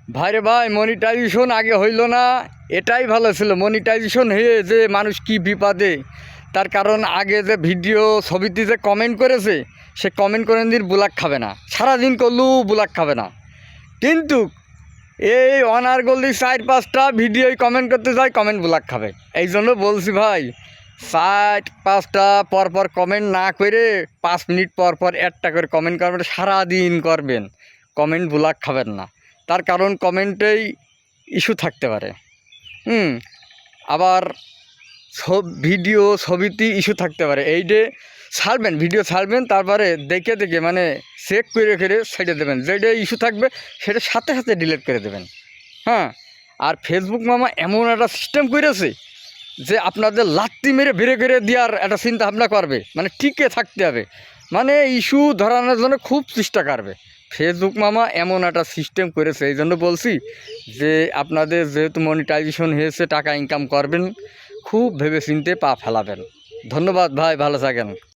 ভাইরে ভাই, মনিটাইজেশন আগে হইল না, এটাই ভালো ছিল। মনিটাইজেশন হয়ে যে মানুষ কি বিপদে, তার কারণ আগে যে ভিডিও ছবিতে যে কমেন্ট করেছে, সে কমেন্ট করে দিন বুলাক খাবে না, সারাদিন করলেও বুলাক খাবে না। কিন্তু এই অনার্গলি 4-5টা ভিডিওই কমেন্ট করতে যায়, কমেন্ট বুলাক খাবে। এই জন্য বলছি ভাই, 4-5টা পরপর কমেন্ট না করে 5 মিনিট পর একটা করে কমেন্ট করবেন, সারাদিন করবেন, কমেন্ট বুলাক খাবেন না। তার কারণ কমেন্টেই ইস্যু থাকতে পারে। আবার ভিডিও ছবিতে ইস্যু থাকতে পারে। এই যে ছাড়বেন, ভিডিও ছাড়বেন, তারপরে দেখে মানে চেক করে ছেড়ে দেবেন। যেটা ইস্যু থাকবে সেটা সাথে সাথে ডিলিট করে দেবেন। হ্যাঁ, আর ফেসবুক মামা এমন একটা সিস্টেম করেছে যে আপনাদের লাত্তি মেরে বেড়ে করে দেওয়ার একটা চিন্তা ভাবনা করবে, মানে টিকে থাকতে হবে, মানে ইস্যু ধরানোর জন্য খুব চেষ্টা করবে। ফেসবুক মামা এমন একটা সিস্টেম করেছে, এই জন্য বলছি যে আপনাদের যেহেতু মনিটাইজেশন হয়েছে, টাকা ইনকাম করবেন, খুব ভেবে চিনতে পা ফেলাবেন। ধন্যবাদ ভাই, ভালো থাকেন।